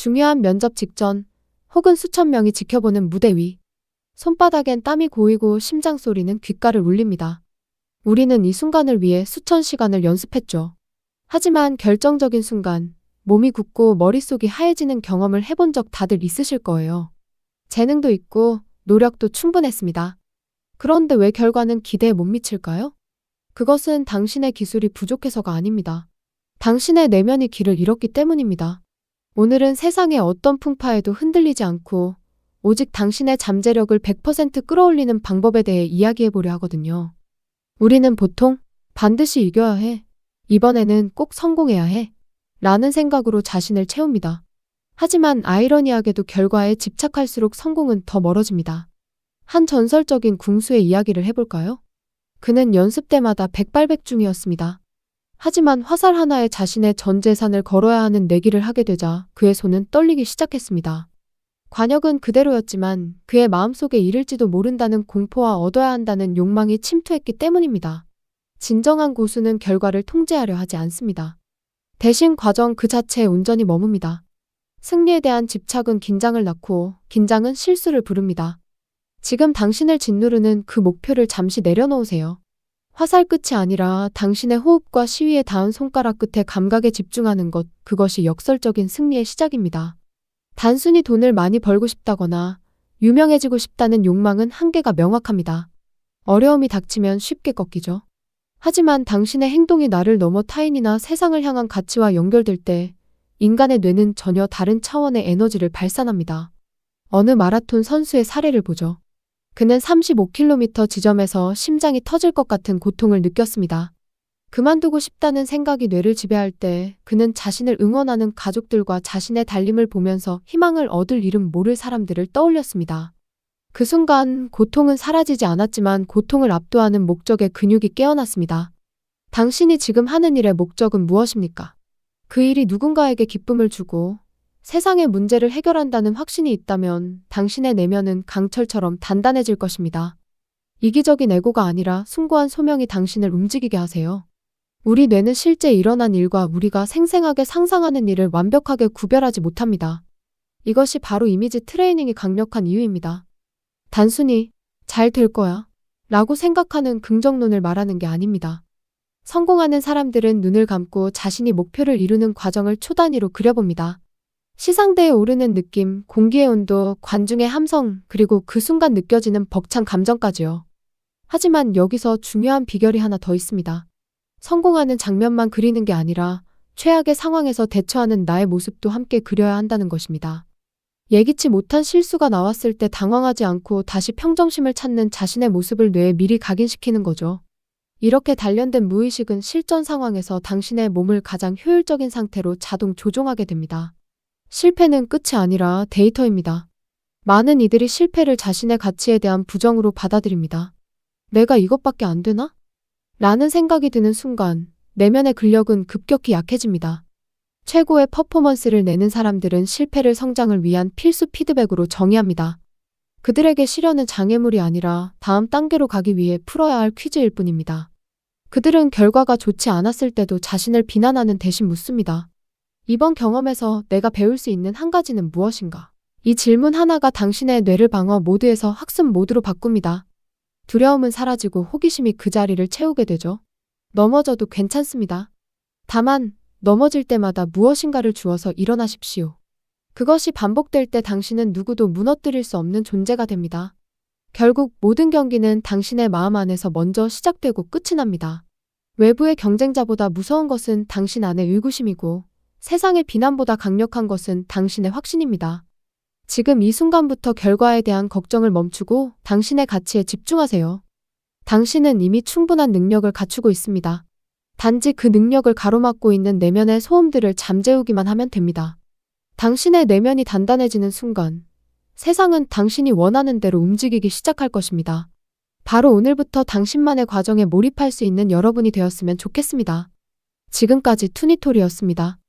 중요한 면접 직전 혹은 수천 명이 지켜보는 무대 위. 손바닥엔 땀이 고이고 심장 소리는 귓가를 울립니다. 우리는 이 순간을 위해 수천 시간을 연습했죠. 하지만 결정적인 순간, 몸이 굳고 머릿속이 하얘지는 경험을 해본 적 다들 있으실 거예요. 재능도 있고 노력도 충분했습니다. 그런데 왜 결과는 기대에 못 미칠까요? 그것은 당신의 기술이 부족해서가 아닙니다. 당신의 내면이 길을 잃었기 때문입니다. 오늘은 세상의 어떤 풍파에도 흔들리지 않고 오직 당신의 잠재력을 100% 끌어올리는 방법에 대해 이야기해보려 하거든요. 우리는 보통 반드시 이겨야 해. 이번에는 꼭 성공해야 해. 라는 생각으로 자신을 채웁니다. 하지만 아이러니하게도 결과에 집착할수록 성공은 더 멀어집니다. 한 전설적인 궁수의 이야기를 해볼까요? 그는 연습 때마다 백발백중이었습니다. 하지만 화살 하나에 자신의 전 재산을 걸어야 하는 내기를 하게 되자 그의 손은 떨리기 시작했습니다. 관역은 그대로였지만 그의 마음속에 잃을지도 모른다는 공포와 얻어야 한다는 욕망이 침투했기 때문입니다. 진정한 고수는 결과를 통제하려 하지 않습니다. 대신 과정 그 자체에 온전히 머뭅니다. 승리에 대한 집착은 긴장을 낳고 긴장은 실수를 부릅니다. 지금 당신을 짓누르는 그 목표를 잠시 내려놓으세요. 화살 끝이 아니라 당신의 호흡과 시위에 닿은 손가락 끝에 감각에 집중하는 것, 그것이 역설적인 승리의 시작입니다. 단순히 돈을 많이 벌고 싶다거나 유명해지고 싶다는 욕망은 한계가 명확합니다. 어려움이 닥치면 쉽게 꺾이죠. 하지만 당신의 행동이 나를 넘어 타인이나 세상을 향한 가치와 연결될 때 인간의 뇌는 전혀 다른 차원의 에너지를 발산합니다. 어느 마라톤 선수의 사례를 보죠. 그는 35km 지점에서 심장이 터질 것 같은 고통을 느꼈습니다. 그만두고 싶다는 생각이 뇌를 지배할 때 그는 자신을 응원하는 가족들과 자신의 달림을 보면서 희망을 얻을 이름 모를 사람들을 떠올렸습니다. 그 순간 고통은 사라지지 않았지만 고통을 압도하는 목적의 근육이 깨어났습니다. 당신이 지금 하는 일의 목적은 무엇입니까? 그 일이 누군가에게 기쁨을 주고 세상의 문제를 해결한다는 확신이 있다면 당신의 내면은 강철처럼 단단해질 것입니다. 이기적인 에고가 아니라 숭고한 소명이 당신을 움직이게 하세요. 우리 뇌는 실제 일어난 일과 우리가 생생하게 상상하는 일을 완벽하게 구별하지 못합니다. 이것이 바로 이미지 트레이닝이 강력한 이유입니다. 단순히 잘 될 거야 라고 생각하는 긍정론을 말하는 게 아닙니다. 성공하는 사람들은 눈을 감고 자신이 목표를 이루는 과정을 초단위로 그려봅니다. 시상대에 오르는 느낌, 공기의 온도, 관중의 함성, 그리고 그 순간 느껴지는 벅찬 감정까지요. 하지만 여기서 중요한 비결이 하나 더 있습니다. 성공하는 장면만 그리는 게 아니라 최악의 상황에서 대처하는 나의 모습도 함께 그려야 한다는 것입니다. 예기치 못한 실수가 나왔을 때 당황하지 않고 다시 평정심을 찾는 자신의 모습을 뇌에 미리 각인시키는 거죠. 이렇게 단련된 무의식은 실전 상황에서 당신의 몸을 가장 효율적인 상태로 자동 조종하게 됩니다. 실패는 끝이 아니라 데이터입니다. 많은 이들이 실패를 자신의 가치에 대한 부정으로 받아들입니다. 내가 이것밖에 안 되나? 라는 생각이 드는 순간 내면의 근력은 급격히 약해집니다. 최고의 퍼포먼스를 내는 사람들은 실패를 성장을 위한 필수 피드백으로 정의합니다. 그들에게 시련은 장애물이 아니라 다음 단계로 가기 위해 풀어야 할 퀴즈일 뿐입니다. 그들은 결과가 좋지 않았을 때도 자신을 비난하는 대신 묻습니다. 이번 경험에서 내가 배울 수 있는 한 가지는 무엇인가? 이 질문 하나가 당신의 뇌를 방어 모드에서 학습 모드로 바꿉니다. 두려움은 사라지고 호기심이 그 자리를 채우게 되죠. 넘어져도 괜찮습니다. 다만 넘어질 때마다 무엇인가를 주워서 일어나십시오. 그것이 반복될 때 당신은 누구도 무너뜨릴 수 없는 존재가 됩니다. 결국 모든 경기는 당신의 마음 안에서 먼저 시작되고 끝이 납니다. 외부의 경쟁자보다 무서운 것은 당신 안의 의구심이고 세상의 비난보다 강력한 것은 당신의 확신입니다. 지금 이 순간부터 결과에 대한 걱정을 멈추고 당신의 가치에 집중하세요. 당신은 이미 충분한 능력을 갖추고 있습니다. 단지 그 능력을 가로막고 있는 내면의 소음들을 잠재우기만 하면 됩니다. 당신의 내면이 단단해지는 순간 세상은 당신이 원하는 대로 움직이기 시작할 것입니다. 바로 오늘부터 당신만의 과정에 몰입할 수 있는 여러분이 되었으면 좋겠습니다. 지금까지 투니토리였습니다.